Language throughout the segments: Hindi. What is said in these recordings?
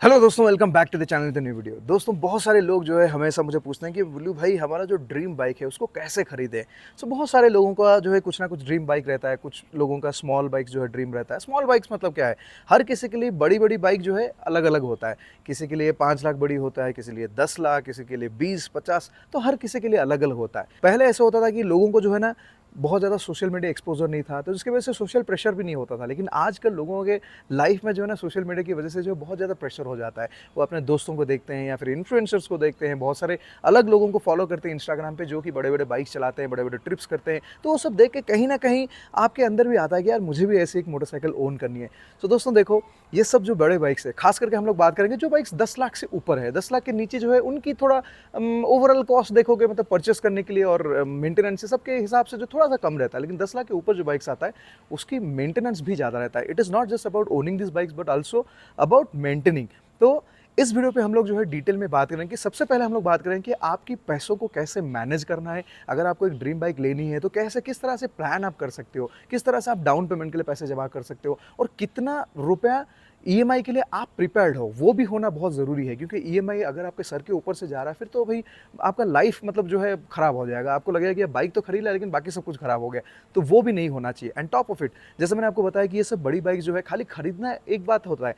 हेलो दोस्तों, welcome back to the channel, the new video. दोस्तों, बहुत सारे लोग जो है हमेशा मुझे पूछते हैं कि बुल्लू भाई, हमारा जो ड्रीम बाइक है उसको कैसे खरीदें। बहुत सारे लोगों का जो है कुछ ना कुछ ड्रीम बाइक रहता है। कुछ लोगों का स्मॉल बाइक जो है ड्रीम रहता है। स्मॉल बाइक्स मतलब क्या है? हर किसी के लिए बड़ी बड़ी बाइक जो है अलग अलग होता है। किसी के लिए 5 लाख बड़ी होता है, किसी के लिए 10 लाख, किसी के लिए 20-50। तो हर किसी के लिए अलग अलग होता है। पहले ऐसा होता था कि लोगों को जो है ना बहुत ज़्यादा सोशल मीडिया एक्सपोजर नहीं था, तो जिसकी वजह से सोशल प्रेशर भी नहीं होता था। लेकिन आजकल लोगों के लाइफ में जो है ना सोशल मीडिया की वजह से जो बहुत ज़्यादा प्रेशर हो जाता है। वो अपने दोस्तों को देखते हैं या फिर इन्फ्लुएंसर्स को देखते हैं, बहुत सारे अलग लोगों को फॉलो करते हैं इंस्टाग्राम पे, जो कि बड़े-बड़े बाइक्स चलाते हैं, बड़े-बड़े ट्रिप्स करते हैं। तो वो सब देख के कहीं न कहीं आपके अंदर भी आता है कि यार मुझे भी ऐसी एक मोटरसाइकिल ओन करनी है। तो दोस्तों देखो, ये सब जो बड़े बाइक्स है, खास करके हम लोग बात करेंगे जो बाइक्स 10 लाख से ऊपर है, 10 लाख के नीचे जो है उनकी थोड़ा ओवरऑल कॉस्ट देखोगे, मतलब परचेस करने के लिए और मेंटेनेंस सबके हिसाब से जो थोड़ा-सा कम रहता है। लेकिन 10 लाख के ऊपर जो बाइक्स आता है, उसकी मेंटेनेंस भी ज़्यादा रहता है। It is not just about owning this bikes but also about maintaining. तो इस वीडियो पे हम लोग जो है डिटेल में बात करेंगे कि सबसे पहले हम लोग बात करेंगे कि आपकी पैसों को कैसे मैनेज करना है। अगर आपको एक ड्रीम बाइक लेनी है तो कैसे, किस तरह से प्लान आप कर सकते हो, किस तरह से आप डाउन पेमेंट के लिए पैसे जमा कर सकते हो, और कितना रुपया ईएमआई के लिए आप प्रिपेयर्ड हो, वो भी होना बहुत ज़रूरी है। क्योंकि ईएमआई अगर आपके सर के ऊपर से जा रहा है, फिर तो भाई आपका लाइफ मतलब जो है खराब हो जाएगा। आपको लगेगा कि बाइक तो खरीद लिया लेकिन बाकी सब कुछ खराब हो गया। तो वो भी नहीं होना चाहिए। एंड टॉप ऑफ इट, जैसे मैंने आपको बताया कि ये सब बड़ी बाइक जो है खाली खरीदना एक बात होता है,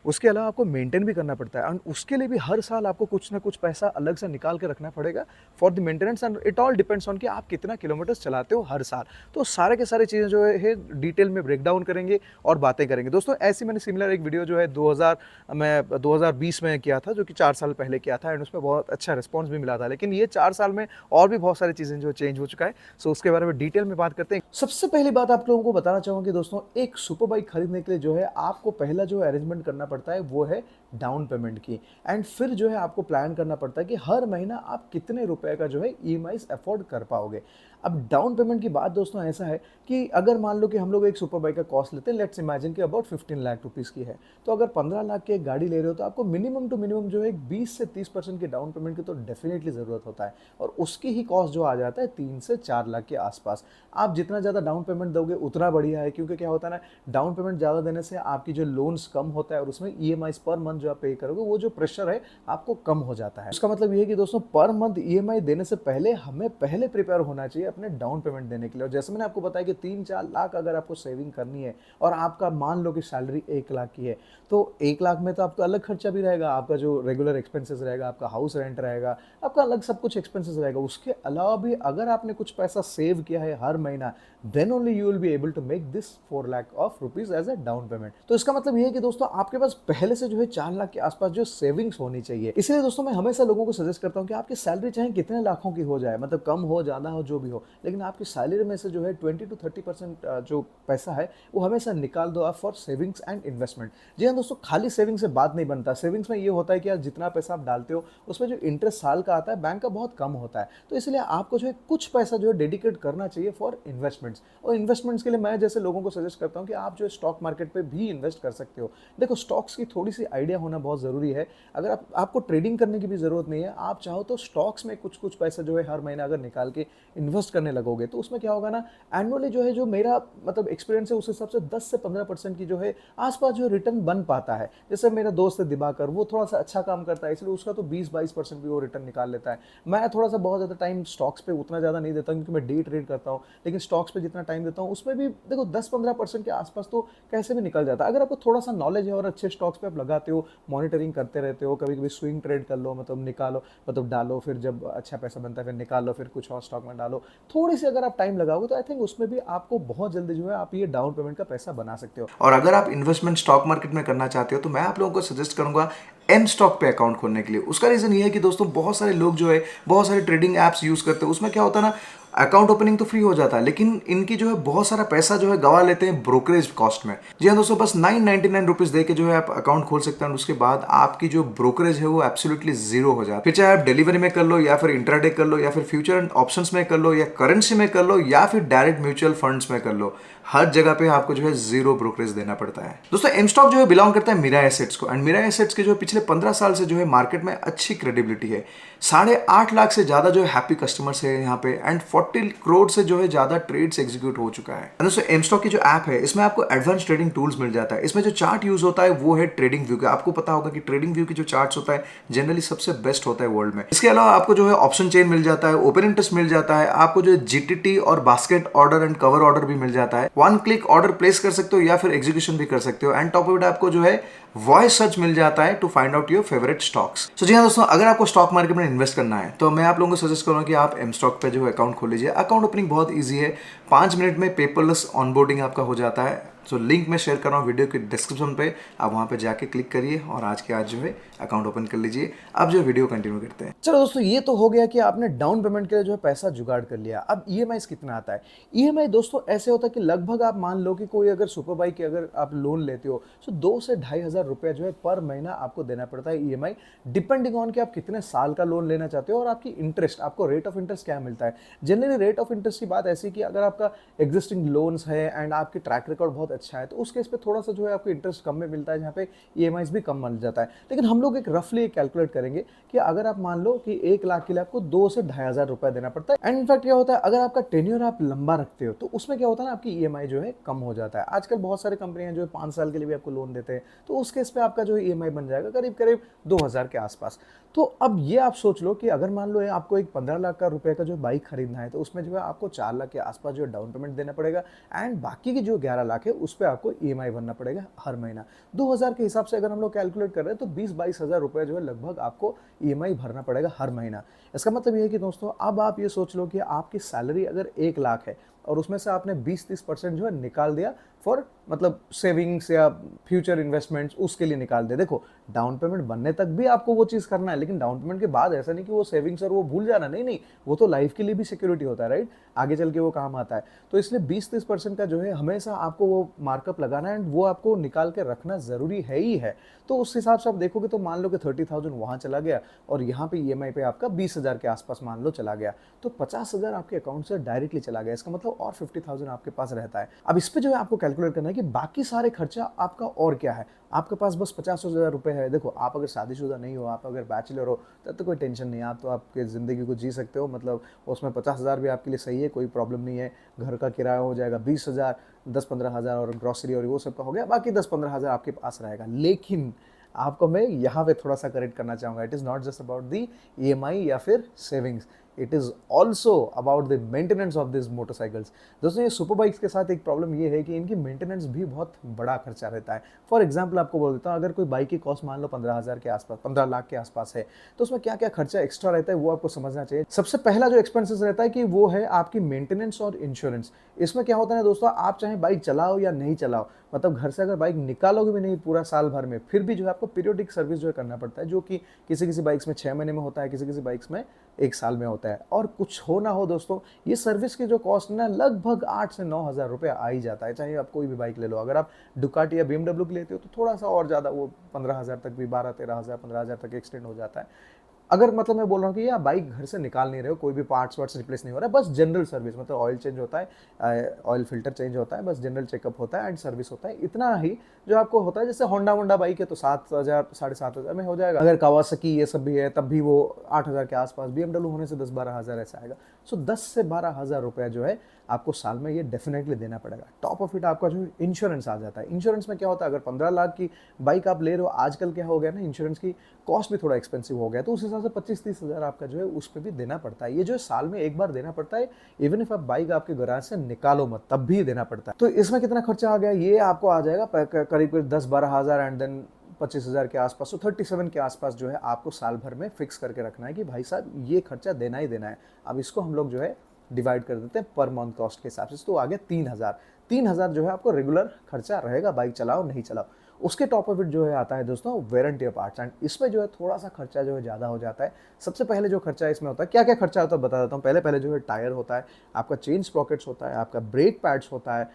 उसके अलावा आपको मेंटेन भी करना पड़ता है। एंड उसके लिए भी हर साल आपको कुछ ना कुछ पैसा अलग से निकाल के रखना पड़ेगा for the maintenance. And it all depends on कि आप कितना किलोमीटर्स चलाते हो हर साल। तो सारे के सारे चीज़ें जो है डिटेल में ब्रेक डाउन करेंगे और बातें करेंगे। दोस्तों, ऐसी मैंने सिमिलर एक वीडियो जो है 2020 में किया था, जो कि 4 साल पहले किया था, एंड उसमें बहुत अच्छा रिस्पॉन्स भी मिला था। लेकिन ये 4 साल में और भी बहुत सारी चीज़ें जो चेंज हो चुका है। सो उसके बारे में डिटेल में बात करते हैं। सबसे पहली बात आप लोगों को बताना चाहूँगा दोस्तों, एक सुपर बाइक खरीदने के लिए जो है आपको पहला जो अरेंजमेंट करना पड़ता है वो है डाउन पेमेंट की। एंड फिर जो है आपको प्लान करना पड़ता है कि हर महीना आप कितने रुपए का जो है ईएमआईस अफोर्ड कर पाओगे। अब डाउन पेमेंट की बात दोस्तों ऐसा है कि अगर मान लो कि हम लोग एक सुपर बाइक का कॉस्ट लेते हैं, लेट्स इमेजिन कि अबाउट 15 लाख रुपीज़ की है। तो अगर 15 लाख की एक गाड़ी ले रहे हो तो आपको मिनिमम टू मिनिमम जो है 20 से 30% की डाउन पेमेंट की तो डेफिनेटली ज़रूरत होता है। और उसकी ही कॉस्ट जो आ जाता है 3 से 4 लाख के आसपास। आप जितना ज़्यादा डाउन पेमेंट दोगे उतना बढ़िया है। क्योंकि क्या होता है ना, डाउन पेमेंट ज़्यादा देने से आपकी जो लोन्स कम होता है और उसमें ईएमआईस पर मंथ जो आप पे करोगे, वो जो प्रेशर है आपको कम हो जाता है। उसका मतलब ये है कि दोस्तों, पर मंथ ईएमआई देने से पहले हमें पहले प्रिपेयर होना चाहिए अपने डाउन पेमेंट देने के लिए। और जैसे मैंने आपको बताया कि 3-4 लाख अगर आपको सेविंग करनी है और आपका मान लो कि सैलरी 1 लाख की है, तो 1 लाख में तो आपका अलग खर्चा भी रहेगा, आपका जो रेगुलर एक्सपेंसेस रहेगा, आपका हाउस रेंट रहेगा, आपका अलग सब कुछ एक्सपेंसेस रहेगा। उसके अलावा भी अगर आपने कुछ पैसा सेव किया है हर महीना, then only you will be able to make this 4 lakh of rupees as a down payment. तो इसका मतलब ये है कि दोस्तों, आपके पास पहले से जो है 4 लाख के आसपास जो सेविंग्स होनी चाहिए। इसलिए दोस्तों, मैं हमेशा लोगों को सजेस्ट करता हूं कि आपकी सैलरी चाहे कितने लाखों की हो जाए, मतलब कम हो, ज्यादा हो, जो भी हो, लेकिन आपकी सैलरी में से जो है 20-30% जो पैसा है वो हमेशा निकाल दो आप फॉर सेविंग्स एंड इन्वेस्टमेंट। जी हाँ दोस्तों, खाली सेविंग से बात नहीं बनता। सेविंग्स में ये होता है कि यार जितना पैसा आप डालते हो उसमें जो इंटरेस्ट साल का आता है बैंक का बहुत कम होता है। तो इसलिए आपको जो है कुछ पैसा जो है डेडिकेट करना चाहिए फॉर इन्वेस्टमेंट्स। और इन्वेस्टमेंट्स के लिए मैं जैसे लोगों को सजेस्ट करता हूँ कि आप जो स्टॉक मार्केट पे भी इन्वेस्ट कर सकते हो। देखो, स्टॉक्स की थोड़ी सी आइडिया होना बहुत ज़रूरी है। अगर आपको ट्रेडिंग करने की भी ज़रूरत नहीं है, आप चाहो तो स्टॉक्स में कुछ कुछ पैसा जो है हर महीना अगर निकाल के इन्वेस्ट करने लगोगे तो उसमें क्या होगा ना, एनुअली जो है, जो मेरा मतलब एक्सपीरियंस है उस हिसाब से 10 से 15% की जो है आसपास जो रिटर्न बन पाता है। जैसे मेरा दोस्त है दिबाकर, वो थोड़ा सा अच्छा काम करता है, इसलिए उसका तो 20-22% भी वो रिटर्न निकाल लेता है। मैं थोड़ा सा बहुत ज़्यादा टाइम स्टॉक्स पे उतना ज़्यादा नहीं देता क्योंकि मैं डे ट्रेड करता हूँ, लेकिन स्टॉक्स पे जितना टाइम देता हूँ उसमें भी देखो 10-15% के आसपास तो कैसे भी निकल जाता है। अगर आपको थोड़ा सा नॉलेज है और अच्छे स्टॉक्स पे आप लगाते हो, मॉनिटरिंग करते रहते हो, कभी कभी स्विंग ट्रेड कर लो, मतलब निकालो, मतलब डालो, फिर जब अच्छा पैसा बनता है फिर निकालो, फिर कुछ और स्टॉक में डालो, थोड़ी सी अगर आप टाइम लगाओगे तो आई थिंक उसमें भी आपको बहुत जल्दी जो है आप ये डाउन पेमेंट का पैसा बना सकते हो। और अगर आप इन्वेस्टमेंट स्टॉक मार्केट में करना चाहते हो तो मैं आप लोगों को सजेस्ट करूंगा एम स्टॉक पे अकाउंट खोलने के लिए। उसका रीजन ये है कि दोस्तों, बहुत सारे लोग जो है बहुत सारे ट्रेडिंग एप्स यूज करते हैं। उसमें क्या होता है ना, अकाउंट ओपनिंग तो फ्री हो जाता है लेकिन इनकी जो है बहुत सारा पैसा जो है गवा लेते हैं ब्रोकरेज कॉस्ट में। जी हाँ दोस्तों, बस 999 रुपीज दे के जो है आप अकाउंट खोल सकते हैं और उसके बाद आपकी जो ब्रोकरेज है वो एब्सोल्युटली जीरो हो जाता है। फिर चाहे आप डिलीवरी में कर लो या फिर इंट्राडे कर लो या फिर फ्यूचर एंड ऑप्शंस में कर लो या करेंसी में कर लो या फिर डायरेक्ट म्यूचुअल फंड्स में कर लो, हर जगह पे आपको जो है जीरो ब्रोकरेज देना पड़ता है। दोस्तों, एम स्टॉक जो है बिलोंग करता है मीरा एसेट्स को, एंड मीरा एसेट्स के जो है पिछले 15 साल से जो है मार्केट में अच्छी क्रेडिबिलिटी है। 8.5 लाख से ज्यादा जो है हैप्पी कस्टमर्स है यहाँ पे, एंड 40 करोड़ से जो है ज़्यादा ट्रेड्स एग्जीक्यूट हो चुका है। दोस्तों एमस्टॉक की जो ऐप है इसमें आपको एडवांस ट्रेडिंग टूल्स मिल जाता है। इसमें जो चार्ट यूज होता है वो है ट्रेडिंग व्यू का। आपको पता होगा कि ट्रेडिंग व्यू की जो चार्ट्स होता है जनरली सबसे बेस्ट होता है वर्ल्ड में। इसके अलावा आपको जो है ऑप्शन चेन मिल जाता है, ओपन इंटरेस्ट मिल जाता है, आपको जो है जीटीटी और basket order and cover order भी मिल जाता है। वन क्लिक ऑर्डर प्लेस कर सकते हो या फिर एग्जीक्यूशन भी कर सकते हो। एंड टॉप ऑफ इट आपको जो है वॉइस सर्च मिल जाता है to find out your favourite stocks. तो जी हाँ दोस्तों, अगर आपको स्टॉक मार्केट में इन्वेस्ट करना है तो मैं आप लोगों को सजेस्ट करूंगा कि आप एम स्टॉक पे जो है अकाउंट खोल लीजिए। अकाउंट ओपनिंग बहुत ईजी है, 5 मिनट में पेपरलेस ऑनबोर्डिंग आपका हो जाता है। तो लिंक मैं शेयर कर रहा हूँ वीडियो के डिस्क्रिप्शन पे, आप वहाँ पे जाके क्लिक करिए और आज के आज जो है अकाउंट ओपन कर लीजिए। अब जो वीडियो कंटिन्यू करते हैं। चलो दोस्तों, ये तो हो गया कि आपने डाउन पेमेंट के लिए जो है पैसा जुगाड़ कर लिया। अब ईएमआई कितना आता है? ईएमआई दोस्तों ऐसे होता है कि लगभग आप मान लो कि कोई अगर सुपर बाइक की अगर आप लोन लेते हो तो 2 से 2,500 रुपये जो है पर महीना आपको देना पड़ता है ईएमआई, डिपेंडिंग ऑन कि आप कितने साल का लोन लेना चाहते हो और आपकी इंटरेस्ट, आपको रेट ऑफ इंटरेस्ट क्या मिलता है। जनरली रेट ऑफ इंटरेस्ट की बात ऐसी कि अगर आपका एग्जिस्टिंग लोन्स है एंड आपकी ट्रैक रिकॉर्ड बहुत अच्छा है तो उस केस पे थोड़ा सा जो है आपको इंटरेस्ट कम में मिलता है, जहाँ पे ईएमआईज भी कम मिल जाता है। लेकिन हम लोग एक रफली कैलकुलेट करेंगे कि अगर आप मान लो कि 1 लाख के लिए आपको 2 से 2,500 रुपए देना पड़ता है। एंड इनफैक्ट क्या होता है, अगर आपका टेन्योर आप लंबा रखते हो तो उसमें क्या होता है ना, आपकी ईएमआई जो है कम हो जाता है। आजकल बहुत सारी कंपनियां जो है 5 साल के लिए भी आपको लोन देते हैं, तो उस केस पे आपका जो ईएमआई बन जाएगा करीब करीब 2,000 के आसपास। तो अब ये आप सोच लो कि अगर मान लो आपको एक 15 लाख का रुपए का जो बाइक खरीदना है तो उसमें जो है आपको 4 लाख के आसपास जो है डाउन पेमेंट देना पड़ेगा एंड बाकी की जो 11 लाख है उस पर आपको ईएमआई भरना पड़ेगा हर महीना। 2,000 के हिसाब से अगर हम लोग कैलकुलेट कर रहे हैं तो 20-22 हज़ार रुपये जो है लगभग आपको ईएमआई भरना पड़ेगा हर महीना। इसका मतलब ये है कि दोस्तों अब आप ये सोच लो कि आपकी सैलरी अगर 1 लाख है और उसमें से आपने 20-30% जो है निकाल दिया फॉर मतलब सेविंग्स या फ्यूचर इन्वेस्टमेंट्स, उसके लिए निकाल दे। देखो डाउन पेमेंट बनने तक भी आपको वो चीज़ करना है, लेकिन डाउन पेमेंट के बाद ऐसा नहीं कि वो सेविंग्स और वो भूल जाना, नहीं नहीं, वो तो लाइफ के लिए भी सिक्योरिटी होता है, राइट, आगे चल के वो काम आता है। तो इसलिए 20-30% का जो है हमेशा आपको वो मार्कअप लगाना है एंड वो आपको निकाल के रखना ज़रूरी है ही है। तो उस हिसाब से आप देखोगे तो मान लो कि 30,000 वहाँ चला गया और यहाँ पे ईएमआई पे आपका 20,000 के आसपास मान लो चला गया, तो 50,000 आपके अकाउंट से डायरेक्टली चला गया। इसका मतलब और 50,000 आपके पास रहता है। अब इस पे जो है आपको कैलकुलेट करना है कि बाकी सारे खर्चा आपका और क्या है। आपके पास बस 50,000 रुपये है। देखो आप अगर शादीशुदा नहीं हो, आप अगर बैचलर हो तब तो कोई टेंशन नहीं है, आप तो आपके ज़िंदगी को जी सकते हो, मतलब उसमें 50,000 भी आपके लिए सही है, कोई प्रॉब्लम नहीं है। घर का किराया हो जाएगा 20,000, 10-15 हज़ार और ग्रॉसरी और वो सब का हो गया, बाकी 10-15 हज़ार आपके पास रहेगा। लेकिन आपको मैं यहाँ पे थोड़ा सा करेक्ट करना चाहूँगा, it is not just about the EMI या फिर savings, it is also about the maintenance of this motorcycles. दोस्तों ये सुपर बाइक्स के साथ एक प्रॉब्लम ये है कि इनकी मेंटेनेंस भी बहुत बड़ा खर्चा रहता है। फॉर एग्जांपल आपको बोल देता हूँ, अगर कोई बाइक की कॉस्ट मान लो 15,000 के आसपास, 15 लाख के आसपास है, तो उसमें क्या क्या खर्चा एक्स्ट्रा रहता है वो आपको समझना चाहिए। सबसे पहला जो एक्सपेंसेस रहता है कि वो है आपकी मेंटेनेंस और इंश्योरेंस। इसमें क्या होता है ना दोस्तों, आप चाहे बाइक चलाओ या नहीं चलाओ, मतलब घर से अगर बाइक निकालोगे भी नहीं पूरा साल भर में, फिर भी जो है आपको पीरियोडिक सर्विस जो है करना पड़ता है, जो कि किसी किसी बाइक्स में 6 महीने में होता है, किसी किसी बाइक्स में 1 साल में होता है। और कुछ हो ना हो दोस्तों, ये सर्विस की जो कॉस्ट ना लगभग 8 से 9 हज़ार रुपये आ ही जाता है, चाहे आप कोई भी बाइक ले लो। अगर आप डुकाटी या बीएमडब्ल्यू की लेते हो तो थोड़ा सा और ज़्यादा, वो 15,000 तक भी, 12-13 हज़ार, 15,000 तक एक्सटेंड हो जाता है। अगर मतलब मैं बोल रहा हूँ कि आप बाइक घर से निकाल नहीं रहे हो, कोई भी पार्ट्स वार्ट्स रिप्लेस नहीं हो रहा है, बस जनरल सर्विस, मतलब ऑयल चेंज होता है, ऑयल फिल्टर चेंज होता है, बस जनरल चेकअप होता है एंड सर्विस होता है, इतना ही जो आपको होता है। जैसे होंडा वोंडा बाइक है तो 7,000 7,500 में हो जाएगा। अगर कावासाकी ये सब भी है तब भी वो 8,000 के आसपास, बीएमडब्ल्यू होने से 10-12 हज़ार ऐसा आएगा। सो 10 से 12 हज़ार रुपया जो है आपको साल में ये डेफिनेटली देना पड़ेगा। टॉप ऑफ इट आपका जो इंश्योरेंस आ जाता है। इंश्योरेंस में क्या होता है, अगर 15 लाख की बाइक आप ले रहे हो, आजकल क्या हो गया ना, इंश्योरेंस की कॉस्ट भी थोड़ा एक्सपेंसिव हो गया, तो उस हिसाब से 25-30 हज़ार आपका जो है उस पर भी देना पड़ता है। ये जो है साल में एक बार देना पड़ता है, इवन इफ आप बाइक आपके गैराज से निकालो मत तब भी देना पड़ता है। तो इसमें कितना खर्चा आ गया, ये आपको आ जाएगा करीब 10-12 हज़ार एंड देन 25,000 के आसपास, तो 37 के आसपास जो है आपको साल भर में फिक्स करके रखना है कि भाई साहब ये खर्चा देना ही देना है। अब इसको हम लोग जो है डिवाइड कर देते हैं पर मंथ कॉस्ट के हिसाब से, तो आ गया 3,000। 3,000 जो है आपको रेगुलर खर्चा रहेगा, बाइक चलाओ नहीं चलाओ। उसके टॉप ऑफ इट जो है आता है दोस्तों वारंटी ऑफ पार्ट्स, एंड इसमें जो है थोड़ा सा खर्चा जो है ज़्यादा हो जाता है। सबसे पहले जो खर्चा इसमें होता है, क्या क्या खर्चा होता है बता देता हूँ। पहले जो है टायर होता है, आपका चेन स्प्रॉकेट्स होता है, आपका ब्रेक पैड्स होता है,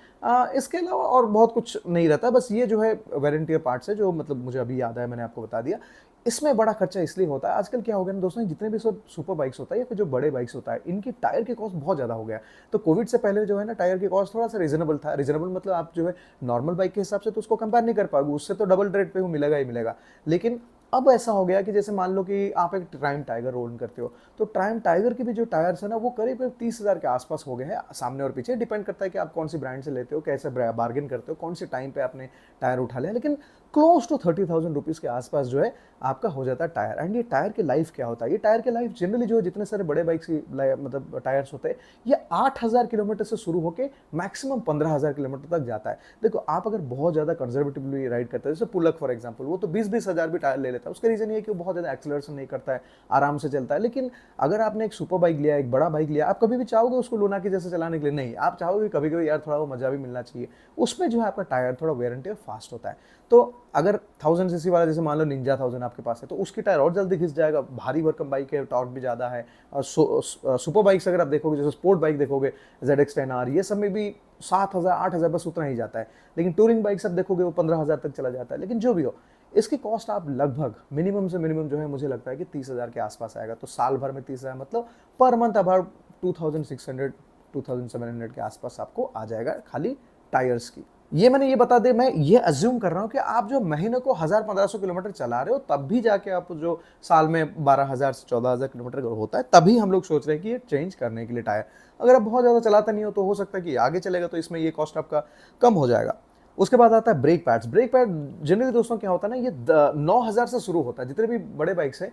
इसके अलावा और बहुत कुछ नहीं रहता। बस ये जो है वारंटी ऑफ पार्ट्स है, जो मतलब मुझे अभी याद है, मैंने आपको बता दिया। इसमें बड़ा खर्चा इसलिए होता है, आजकल क्या हो गया ना दोस्तों, जितने भी सब सुपर बाइक्स होता है या फिर जो बड़े बाइक्स होता है, इनकी टायर की कॉस्ट बहुत ज़्यादा हो गया है। तो कोविड से पहले जो है ना, टायर की कॉस्ट थोड़ा सा रीजनेबल था। रीजनेबल मतलब आप जो है नॉर्मल बाइक के हिसाब से तो उसको कंपेयर नहीं कर पाओगे, उससे तो डबल रेट पे वो मिलेगा ही मिलेगा। लेकिन अब ऐसा हो गया कि जैसे मान लो कि आप एक ट्रायम्फ टाइगर ओन करते हो, तो ट्रायम्फ टाइगर के भी जो टायर्स है ना वो करीब करीब 30,000 के आसपास हो गए हैं, सामने और पीछे डिपेंड करता है कि आप कौन सी ब्रांड से लेते हो, कैसे बार्गेन करते हो, कौन से टाइम पे आपने टायर उठा लिया, लेकिन क्लोज टू 30,000 रुपीज़ के आसपास जो है आपका हो जाता है टायर। एंड ये टायर की लाइफ क्या होता है, ये टायर की लाइफ जनरली जो है जितने सारे बड़े बाइक्स की मतलब टायर्स होते हैं, ये 8,000 किलोमीटर से शुरू होकर मैक्सिमम 15,000 किलोमीटर तक जाता है। देखो आप अगर बहुत ज़्यादा कंजर्वेटिवली राइड करते हैं, जैसे पुलक फॉर एग्जाम्पल, वो तो 20-20 हज़ार भी टायर ले लेता है। उसका रीज़न ये है कि वो बहुत ज़्यादा एक्सेलरेशन नहीं करता है, आराम से चलता है। लेकिन अगर आपने एक सुपर बाइक लिया, एक बड़ा बाइक लिया, आप कभी भी चाहोगे उसको लूना की जैसे चलाने के लिए नहीं, आप चाहोगे कभी कभी यार थोड़ा वो मजा भी मिलना चाहिए। उसमें जो है आपका टायर थोड़ा वेयर एंड टियर फास्ट होता है। तो अगर 1000 सीसी वाला जैसे मान लो निंजा 1000 आपके पास है, तो उसकी टायर और जल्दी घिस जाएगा, भारी भरकम बाइक है, टॉर्क भी ज़्यादा है। और सुपर बाइक्स अगर आप देखोगे, जैसे स्पोर्ट बाइक देखोगे ZX10R, ये सब में भी 7,000 8,000 बस उतना ही जाता है। लेकिन टूरिंग बाइक सब देखोगे वो 15,000 तक चला जाता है। लेकिन जो भी हो, इसकी कॉस्ट आप लगभग मिनिमम से मिनिमम जो है मुझे लगता है कि 30,000 के आसपास आएगा। तो साल भर में 30,000 मतलब पर मंथ अबाउट 2,600 2,700 के आसपास आपको आ जाएगा खाली टायर्स की। ये मैंने ये बता दे, मैं ये अज्यूम कर रहा हूँ कि आप जो महीने को 1,000-1,500 किलोमीटर चला रहे हो, तब भी जाके आप जो साल में 12,000 से 14,000 किलोमीटर होता है, तभी हम लोग सोच रहे हैं कि ये चेंज करने के लिए टायर। अगर आप बहुत ज़्यादा चलाता नहीं हो तो हो सकता है कि आगे चलेगा, तो इसमें ये कॉस्ट आपका कम हो जाएगा। उसके बाद आता है brake pads. Brake pad generally दोस्तों क्या होता है ना, ये 9,000 से शुरू होता है। जितने भी बड़े बाइक्स हैं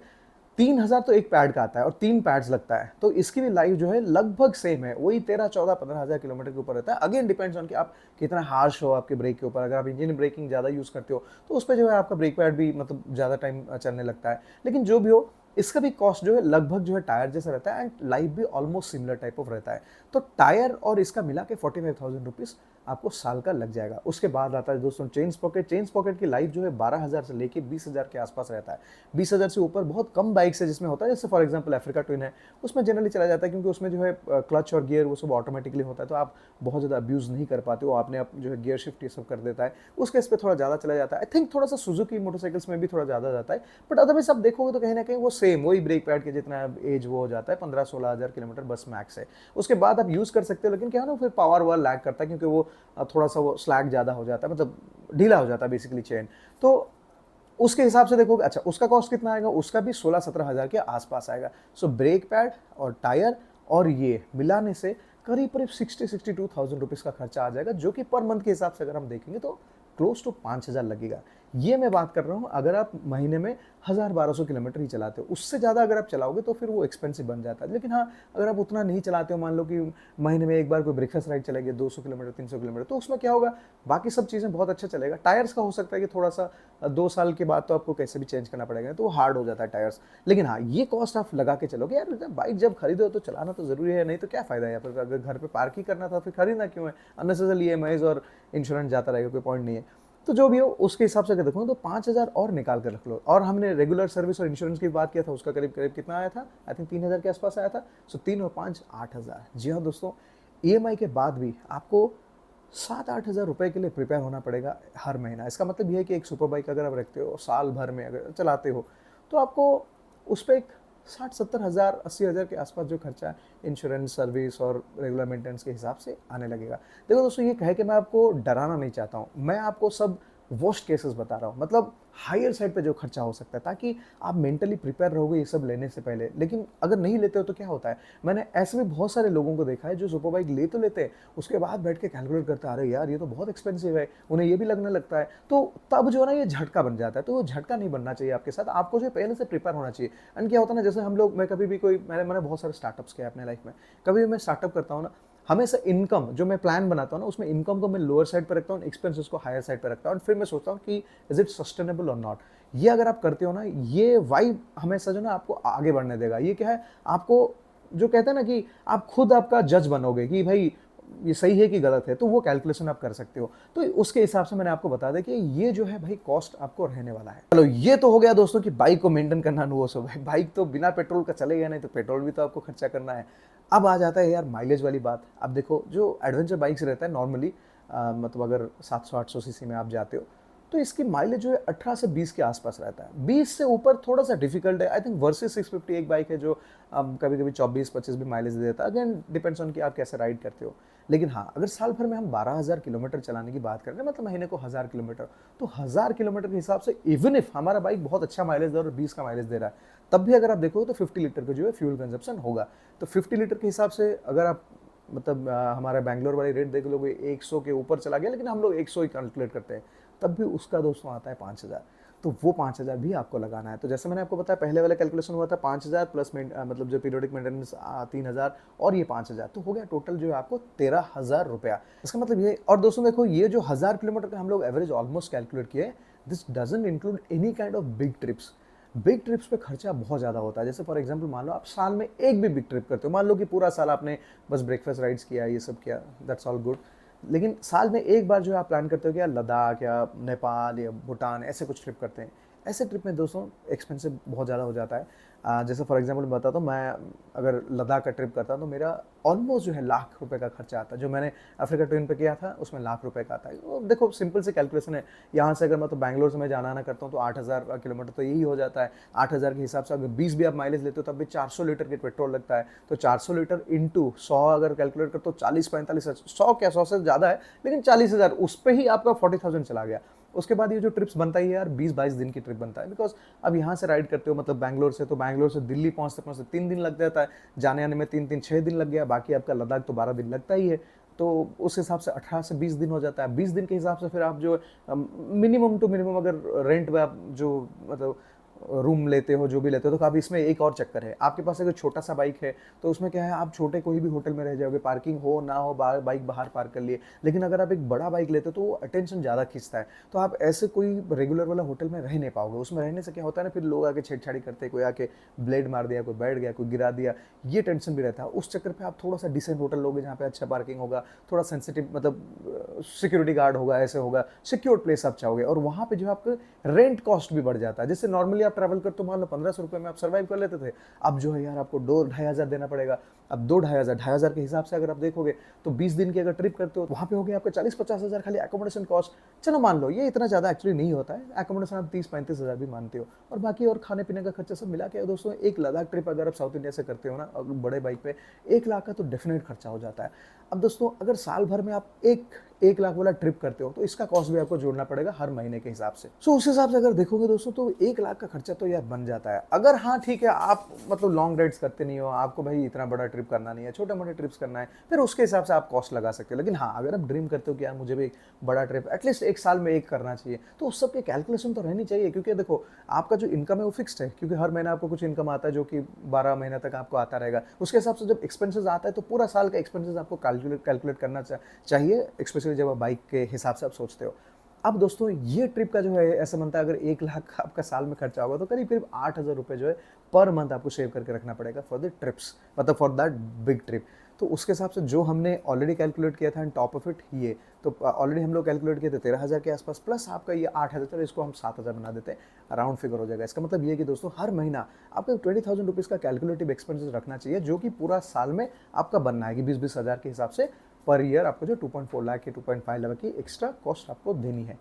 3,000 तो एक पैड का आता है और 3 पैड्स लगता है। तो इसकी भी लाइफ जो है लगभग सेम है, वही 13, 14, 15,000 किलोमीटर के ऊपर रहता है। अगेन डिपेंड्स ऑन कि आप कितना हार्श हो आपके ब्रेक के ऊपर। अगर आप इंजन ब्रेकिंग ज़्यादा यूज़ करते हो तो उस पर जो है आपका ब्रेक पैड भी मतलब ज़्यादा टाइम चलने लगता है। लेकिन जो भी हो, इसका भी कॉस्ट जो है लगभग जो है टायर जैसा रहता है, एंड लाइफ भी ऑलमोस्ट सिमिलर टाइप ऑफ रहता है। तो टायर और इसका मिला के 45,000 रुपीज़ आपको साल का लग जाएगा। उसके बाद आता है दोस्तों चेन पॉकेट। चेन पॉकेट की लाइफ जो है 12,000 से लेके 20,000 के आसपास रहता है। 20,000 से ऊपर बहुत कम बाइक्स है जिसमें होता है, जैसे फॉर एग्जांपल अफ्रीका ट्विन है, उसमें जनरली चला जाता है क्योंकि उसमें जो है क्लच और गियर वो सब ऑटोमेटिकली होता है, तो आप बहुत ज़्यादा अब्यूज़ नहीं कर पाते हो, आपने आप जो है गियर शिफ्ट ये सब कर देता है, उस केस पे थोड़ा ज़्यादा चला जाता है। आई थिंक थोड़ा सा सुजुकी मोटरसाइकिल्स में भी थोड़ा ज़्यादा जाता है, बट अदरवाइज आप देखोगे तो कहीं ना कहीं वो सेम वही ब्रेक पैड के जितना एज वो हो जाता है, 15-16 हज़ार किलोमीटर बस मैक्स है। उसके बाद आप यूज़ कर सकते हो, लेकिन क्या है ना फिर पावर वार लैग करता है क्योंकि वो थोड़ा सा वो स्लैग ज़्यादा हो जाता है, मतलब ढीला हो जाता है बेसिकली चेन। तो उसके हिसाब से देखोगे, अच्छा उसका कॉस्ट कितना आएगा, उसका भी 16-17 हज़ार के आसपास आएगा। सो ब्रेक पैड और टायर और ये मिलाने से करीब करीब 60-62,000 रुपीज़ का खर्चा आ जाएगा, जो कि पर मंथ के हिसाब से अगर हम देखेंगे तो क्लोज टू 5,000 लगेगा। ये मैं बात कर रहा हूँ अगर आप महीने में 1,000-1,200 किलोमीटर ही चलाते हो। उससे ज़्यादा अगर आप चलाओगे तो फिर वो एक्सपेंसिव बन जाता है। लेकिन हाँ, अगर आप उतना नहीं चलाते हो, मान लो कि महीने में एक बार कोई ब्रेकफास्ट राइड चले गए 200 किलोमीटर 300 किलोमीटर, तो उसमें क्या होगा, बाकी सब चीज़ें बहुत अच्छा चलेगा। टायर्स का हो सकता है कि थोड़ा सा 2 साल के बाद तो आपको कैसे भी चेंज करना पड़ेगा, तो वो हार्ड हो जाता है टायर्स। लेकिन हाँ, ये कॉस्ट आप लगा के चलोगे यार, बाइक जब खरीदो तो चलाना तो ज़रूरी है, नहीं तो क्या फ़ायदा है। या फिर अगर घर पे पार्क ही करना था फिर खरीदना क्यों है, अननेसेसरी EMIs और इंश्योरेंस जाता रहेगा, कोई पॉइंट नहीं है। तो जो भी हो उसके हिसाब से अगर देखो तो 5,000 और निकाल कर रख लो। और हमने रेगुलर सर्विस और इंश्योरेंस की बात किया था, उसका करीब करीब कितना आया था, आई थिंक 3,000 के आसपास आया था। सो 3 और 5 8,000। जी हाँ दोस्तों, EMI के बाद भी आपको 7-8 हज़ार रुपये के लिए प्रिपेयर होना पड़ेगा हर महीना। इसका मतलब ये है कि एक सुपर बाइक अगर आप रखते हो, साल भर में अगर चलाते हो, तो आपको उस पर एक 60-70 हज़ार 80 हज़ार के आसपास जो खर्चा है इंश्योरेंस, सर्विस और रेगुलर मेंटेनेंस के हिसाब से आने लगेगा। देखो दोस्तों, ये कहे कि मैं आपको डराना नहीं चाहता हूँ, मैं आपको सब वर्स्ट केसेस बता रहा हूँ, मतलब हायर साइड पे जो खर्चा हो सकता है, ताकि आप मेंटली प्रिपेयर रहोगे ये सब लेने से पहले। लेकिन अगर नहीं लेते हो तो क्या होता है, मैंने ऐसे भी बहुत सारे लोगों को देखा है जो सुपर बाइक ले तो लेते हैं, उसके बाद बैठ के कैलकुलेट करते हैं, अरे यार ये तो बहुत एक्सपेंसिव है, उन्हें ये भी लगने लगता है, तो तब जो है ना ये झटका बन जाता है। तो वो झटका नहीं बनना चाहिए आपके साथ, आपको जो पहले से प्रिपेयर होना चाहिए। एंड क्या होता है ना, जैसे हम लोग, मैं कभी भी कोई, मैंने बहुत सारे स्टार्टअप्स किया अपने लाइफ में, कभी भी मैं स्टार्टअप करता हूँ ना, हमेशा इनकम जो मैं प्लान बनाता हूँ ना, उसमें इनकम को मैं लोअर साइड पर रखता हूँ, एक्सपेंसेस को हायर साइड पर रखता हूँ, और फिर मैं सोचता हूँ कि इज इट सस्टेनेबल और नॉट। ये अगर आप करते हो ना, ये वाइब हमेशा जो ना आपको आगे बढ़ने देगा। ये क्या है, आपको जो कहते हैं ना कि आप खुद आपका जज बनोगे कि भाई ये सही है कि गलत है, तो वो कैलकुलेशन आप कर सकते हो। तो उसके हिसाब से मैंने आपको बता दिया कि ये जो है भाई कॉस्ट आपको रहने वाला है। चलो ये तो हो गया दोस्तों कि बाइक को मेंटेन करना, वो सब है, बाइक तो बिना पेट्रोल का चलेगा नहीं, तो पेट्रोल भी तो आपको खर्चा करना है। अब आ जाता है यार माइलेज वाली बात। अब देखो, जो एडवेंचर बाइक्स रहता है नॉर्मली, मतलब अगर 700-800 सीसी में आप जाते हो, तो इसकी माइलेज जो है 18 से 20 के आसपास रहता है। 20 से ऊपर थोड़ा सा डिफिकल्ट है। आई थिंक वर्सेस 650 एक बाइक है जो कभी कभी 24-25 भी माइलेज दे देता है। अगेन डिपेंड्स ऑन कि आप कैसे राइड करते हो। लेकिन हाँ, अगर साल भर में हम 12,000 किलोमीटर चलाने की बात करें, मतलब महीने को 1000 किलोमीटर, तो 1000 किलोमीटर के हिसाब से इवन इफ हमारा बाइक बहुत अच्छा माइलेज दे रहा है और 20 का माइलेज दे रहा है, तब भी अगर आप देखोगे तो 50 लीटर का जो है फ्यूल कंजप्शन होगा। तो 50 लीटर के हिसाब से अगर आप मतलब हमारा बैंगलोर वाली रेट देख लोगे 100 के ऊपर चला गया, लेकिन हम लोग 100 ही कैलकुलेट करते हैं, तब भी उसका दोस्तों आता है 5000। तो वो 5000 भी आपको लगाना है। तो जैसे मैंने आपको बताया, पहले वाला कैलकुलेशन हुआ था 5000 प्लस मतलब जो पीरियोडिक मेंटेनेंस 3000 और ये 5000, तो हो गया टोटल जो है आपको 13,000 रुपया। इसका मतलब ये, और दोस्तों देखो ये जो 1000 किलोमीटर का हम लोग एवरेज ऑलमोस्ट कैलकुलेट किए, this doesn't include any kind of big trips. Big trips पे खर्चा बहुत ज़्यादा होता है। जैसे फॉर एग्जांपल मान लो आप साल में एक भी बिग ट्रिप करते हो, मान लो कि पूरा साल आपने बस ब्रेकफास्ट राइड्स किया, ये सब किया, दैट्स ऑल गुड, लेकिन साल में एक बार जो आप प्लान करते हो कि यार लद्दाख या नेपाल या भूटान ऐसे कुछ ट्रिप करते हैं, ऐसे ट्रिप में दोस्तों एक्सपेंसिव बहुत ज़्यादा हो जाता है। जैसे फॉर एग्जांपल मैं बताता हूँ, मैं अगर लद्दाख का ट्रिप करता हूँ तो मेरा ऑलमोस्ट जो है लाख रुपए का खर्चा आता है। जो मैंने अफ्रीका ट्रेन पे किया था उसमें लाख रुपए का आता है। वो देखो सिंपल सी कैलकुलेशन है, यहाँ से अगर मैं तो बैंगलोर से मैं जाना आना करता हूँ तो 8,000 किलोमीटर तो यही हो जाता है। 8,000 के हिसाब से अगर 20 भी आप माइलेज लेते हो तब भी 400 लीटर के पेट्रोल लगता है। तो 400 लीटर इंटू 100 अगर कैलकुलेट करते हो 40-45, 100 क्या 100 से ज़्यादा है, लेकिन 40,000 उस पर ही आपका 40,000 चला गया। उसके बाद ये जो ट्रिप्स बनता है यार 20-22 दिन की ट्रिप बनता है, बिकॉज अब यहाँ से राइड करते हो मतलब बैंगलोर से, तो बैंगलोर से दिल्ली पहुँचते पहुँचते 3 दिन लग जाता है, जाने आने में 3-3 6 दिन लग गया, बाकी आपका लद्दाख तो 12 दिन लगता ही है। तो उस हिसाब से 18 से 20 दिन हो जाता है। 20 दिन के हिसाब से फिर आप जो मिनिमम टू मिनिमम अगर रेंट में आप जो मतलब रूम लेते हो, जो भी लेते हो, तो काफ़ी इसमें एक और चक्कर है। आपके पास अगर छोटा सा बाइक है तो उसमें क्या है, आप छोटे कोई भी होटल में रह जाओगे, पार्किंग हो ना हो बाइक बाहर पार्क कर लिए। लेकिन अगर आप एक बड़ा बाइक लेते हो तो वो अटेंशन ज़्यादा खींचता है, तो आप ऐसे कोई रेगुलर वाला होटल में रह नहीं पाओगे। उसमें रहने से क्या होता है ना, फिर लोग आके छेड़छाड़ी करते हैं, कोई आके ब्लेड मार दिया, कोई बैठ गया, कोई गिरा दिया, ये टेंशन भी रहता है। उस चक्कर पे आप थोड़ा सा डिसेंट होटल लोगे जहाँ पे अच्छा पार्किंग होगा, थोड़ा सेंसिटिव मतलब सिक्योरिटी गार्ड होगा, ऐसे होगा, सिक्योर प्लेस आप चाहोगे, और वहाँ पे जो आपका रेंट कॉस्ट भी बढ़ जाता है। जैसे नॉर्मली आप ट्रैवल करते हो मान लो 1500 रुपये में आप सर्वाइव कर लेते थे, अब जो है यार आपको 2-2,500 देना पड़ेगा। अब 2-2,500 के हिसाब से अगर आप देखोगे तो 20 दिन की अगर ट्रिप करते हो वहाँ पे हो गया आपका 40-50 हज़ार खाली एकोमोडेशन कॉस्ट। चलो मान लो ये इतना ज़्यादा एक्चुअली नहीं होता है, एकोमोडेशन आप 30-35 हज़ार भी मानते हो, और बाकी और खाने पीने का खर्चा सब मिला के दोस्तों एक लद्दाख ट्रिप अगर आप साउथ इंडिया से करते हो ना बड़े बाइक पे, 1 लाख का तो डेफिनेट खर्चा हो जाता है। अब दोस्तों अगर साल भर में आप एक लाख वाला ट्रिप करते हो तो इसका कॉस्ट भी आपको जोड़ना पड़ेगा हर महीने के हिसाब से। सो उस हिसाब से अगर देखोगे दोस्तों तो 1 लाख का खर्चा तो यार बन जाता है। अगर हाँ ठीक है आप मतलब लॉन्ग राइड्स करते नहीं हो, आपको भाई इतना बड़ा ट्रिप करना नहीं है, छोटे मोटे ट्रिप्स करना है, फिर उसके हिसाब से आप कॉस्ट लगा सकते हो। लेकिन हाँ अगर आप ड्रीम करते हो कि यार मुझे भी एक बड़ा ट्रिप एटलीस्ट एक साल में एक करना चाहिए, तो उस सब की कैलकुलेशन तो रहनी चाहिए। क्योंकि देखो आपका जो इनकम है वो फिक्स्ड है, क्योंकि हर महीना आपको कुछ इनकम आता है जो कि 12 महीने तक आपको आता रहेगा। उसके हिसाब से जब एक्सपेंसेस आता है तो पूरा साल का एक्सपेंसेस आपको कैलकुलेट करना चाहिए, स्पेशली जब आप बाइक के हिसाब से आप सोचते हो। अब दोस्तों ये ट्रिप का जो है ऐसा बनता है, अगर 1 लाख आपका साल में खर्चा होगा तो करीब करीब 8,000 रुपये जो है पर मंथ आपको सेव करके रखना पड़ेगा फॉर द ट्रिप्स, मतलब फॉर दैट बिग ट्रिप। तो उसके हिसाब से जो हमने ऑलरेडी कैलकुलेट किया था एंड टॉप ऑफ इट ये, तो ऑलरेडी हम लोग कैलकुलेट किए थे 13,000 के आसपास, प्लस आपका ये 8,000, चलो इसको हम 7,000 बना देते हैं, राउंड फिगर हो जाएगा। इसका मतलब ये कि दोस्तों हर महीना आपको 20,000 रुपीज़ का कैलकुलेटिव एक्सपेंसेस रखना चाहिए, जो कि पूरा साल में आपका बनना है कि 20-20 हज़ार के हिसाब से पर ईयर आपको जो 2.4 लाख की 2.5 लाख की एक्स्ट्रा कॉस्ट आपको देनी है।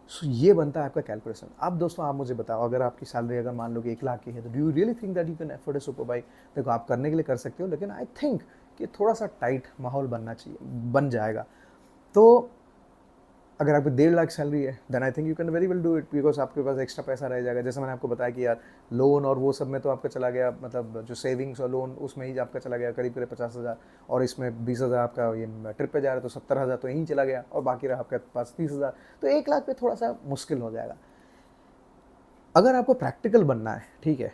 सो ये बनता है आपका कैलकुलेशन। अब दोस्तों आप मुझे बताओ, अगर आपकी सैलरी अगर मान लो कि 1 लाख की है, तो do you really think that you can afford a super bike? देखो आप करने के लिए कर सकते हो, लेकिन आई थिंक कि थोड़ा सा टाइट माहौल बनना चाहिए, बन जाएगा। तो अगर आपकी 1.5 लाख सैलरी है then I think you can very well do it, because आपके पास एक्स्ट्रा पैसा रह जाएगा। जैसे मैंने आपको बताया कि यार लोन और वो सब में तो आपका चला गया, मतलब जो सेविंग्स और लोन उसमें ही आपका चला गया करीब करीब 50,000, और इसमें 20,000 आपका ये ट्रिप पे जा रहा है तो 70,000 तो यहीं चला गया, और बाकी रहा आपके पास 30,000। तो 1 लाख पे थोड़ा सा मुश्किल हो जाएगा। अगर आपको प्रैक्टिकल बनना है, ठीक है,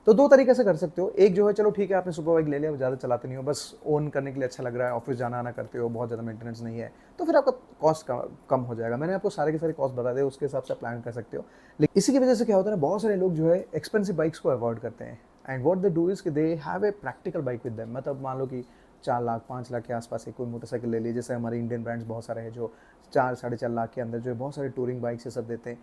तो 2 तरीके से कर सकते हो। एक जो है चलो ठीक है आपने सुपर बाइक ले लिया, ज़्यादा चलाते नहीं हो, बस ओन करने के लिए अच्छा लग रहा है, ऑफिस जाना आना करते हो, बहुत ज़्यादा मेंटेनेंस नहीं है, तो फिर आपका कॉस्ट कम हो जाएगा। मैंने आपको सारे के सारे कॉस्ट बता दिए, उसके हिसाब से प्लान कर सकते हो। लेकिन इसी की वजह से क्या होता है ना, बहुत सारे लोग जो है एक्सपेंसिव बाइक्स को अवॉइड करते हैं, and what they do is कि they have a practical bike with them. मतलब मान लो कि 4 लाख 5 लाख के आसपास एक कोई मोटरसाइकिल ले ली, जैसे हमारे इंडियन ब्रांड्स बहुत सारे हैं जो 4-4.5 लाख के अंदर जो है बहुत सारे टूरिंग बाइक्स ये सब देते हैं,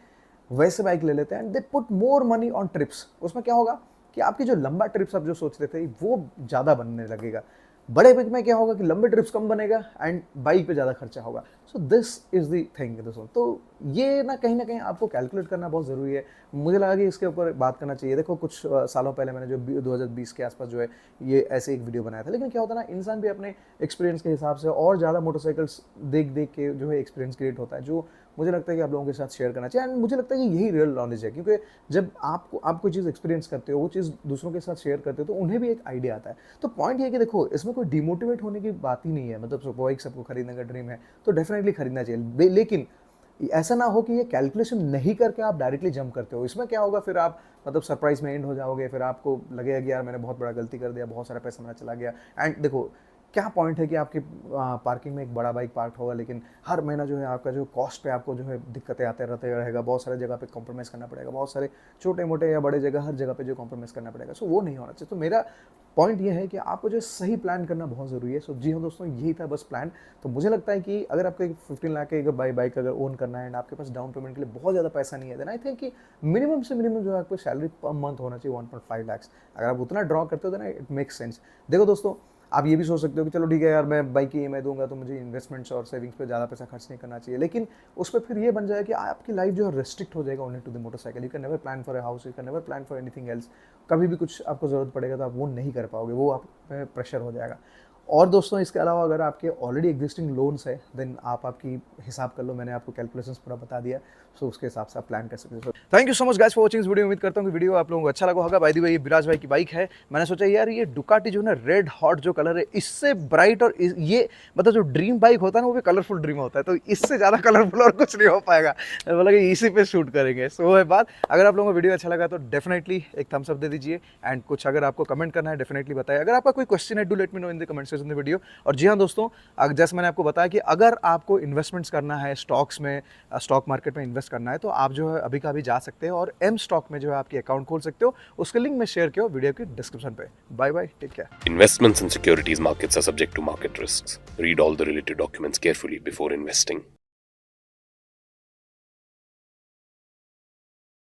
वैसे बाइक ले लेते हैं and they put more money on trips. उसमें क्या होगा कि आपकी जो लंबा ट्रिप्स आप जो सोच रहे थे वो ज़्यादा बनने लगेगा। बड़े बाइक में क्या होगा कि लंबे ट्रिप्स कम बनेगा एंड बाइक पे ज़्यादा खर्चा होगा। So this is the thing दोस्तों। तो ये ना कहीं आपको कैलकुलेट करना बहुत ज़रूरी है। मुझे लगा कि इसके ऊपर बात करना चाहिए। देखो कुछ सालों पहले मैंने जो 2020 के आसपास जो है ये ऐसे एक वीडियो बनाया था, लेकिन क्या होता है ना, इंसान भी अपने एक्सपीरियंस के हिसाब से और ज़्यादा मोटरसाइकिल्स देख के जो है एक्सपीरियंस क्रिएट होता है, जो मुझे लगता है कि आप लोगों के साथ शेयर करना चाहिए। एंड मुझे लगता है कि यही रियल नॉलेज है, क्योंकि जब आप कोई चीज़ एक्सपीरियंस करते हो, वो चीज़ दूसरों के साथ शेयर करते हो, तो उन्हें भी एक आइडिया आता है। तो पॉइंट ये है कि देखो इसमें कोई डिमोटिवेट होने की बात ही नहीं है। मतलब बाइक सबको खरीदने का ड्रीम है तो डेफिनेटली खरीदना चाहिए, लेकिन ऐसा ना हो कि ये कैलकुलेशन नहीं करके आप डायरेक्टली जंप करते हो। इसमें क्या होगा, फिर आप मतलब सरप्राइज में एंड हो जाओगे, फिर आपको लगेगा कि यार मैंने बहुत बड़ा गलती कर दिया, बहुत सारा पैसा मेरा चला गया। एंड देखो क्या पॉइंट है कि आपकी पार्किंग में एक बड़ा बाइक पार्क होगा, लेकिन हर महीना जो है आपका जो कॉस्ट पे आपको जो है दिक्कतें आते रहते रहेगा, बहुत सारे जगह पे कॉम्प्रोमाइज़ करना पड़ेगा, बहुत सारे छोटे मोटे या बड़े जगह हर जगह पे जो कॉम्प्रोमाइज़ करना पड़ेगा। सो वो नहीं होना चाहिए। तो मेरा पॉइंट ये है कि आपको जो सही प्लान करना बहुत ज़रूरी है। सो जी हाँ दोस्तों, यही था बस प्लान। तो मुझे लगता है कि अगर आपको 15 लाख की बाइक अगर ओन करना है एंड आपके पास डाउन पेमेंट के लिए बहुत ज़्यादा पैसा नहीं है, देन आई थिंक कि मिनिमम से मिनिमम जो है आपको सैलरी पर मंथ होना चाहिए 1.5 लाख। अगर आप उतना ड्रॉ करते हो तो ना इट मेक्स सेंस। देखो दोस्तों, आप ये भी सोच सकते हो कि चलो ठीक है यार, मैं बाइक की ईएमआई दूंगा तो मुझे इन्वेस्टमेंट्स और सेविंग्स पे ज़्यादा पैसा खर्च नहीं करना चाहिए, लेकिन उस पर फिर ये बन जाए कि आपकी लाइफ जो है रिस्ट्रिक्ट हो जाएगा only to the motorcycle. You can never plan for a house, you can never plan for anything else. कभी भी कुछ आपको ज़रूरत पड़ेगा तो आप वो नहीं कर पाओगे, वो आप पे प्रेशर हो जाएगा। और दोस्तों इसके अलावा अगर आपके ऑलरेडी एग्जिस्टिंग लोन्स है, देन आप आपकी हिसाब कर लो। मैंने आपको कैलकुलेशंस पूरा बता दिया, सो उसके हिसाब से आप प्लान कर सकते हो। Thank you so much guys for watching इस वीडियो। उम्मीद करता हूँ कि वीडियो आप लोगों को अच्छा लगा होगा। बाय द वे ये विराज भाई की बाइक है। मैंने सोचा यार ये डुकाटी जो है ना, रेड हॉट जो कलर है, इससे ब्राइट और ये मतलब जो ड्रीम बाइक होता है ना, वो भी कलरफुल ड्रीम होता है, तो इससे ज़्यादा कलरफुल और कुछ नहीं हो पाएगा। मतलब कि इसी पे शूट करेंगे। सो वो है बात। अगर आप लोगों को वीडियो अच्छा लगा तो डेफिनेटली एक थम्स अप दे दीजिए, एंड कुछ अगर आपको कमेंट करना है डेफिनेटली बताइए। अगर आपका कोई क्वेश्चन है, do let me know in the comment section the video. और जी हाँ दोस्तों, जैसे मैंने आपको बताया कि अगर आपको इन्वेस्टमेंट्स करना है स्टॉक्स में, स्टॉक मार्केट में इन्वेस्ट करना है, तो आप जो है अभी का अभी जा सकते हैं और एम स्टॉक में जो है आपकी अकाउंट खोल सकते हो। उसके लिंक मैं शेयर किया वीडियो की डिस्क्रिप्शन पे। Bye bye, take care. Investments in securities markets are subject to market risks. Read all the related documents carefully before investing.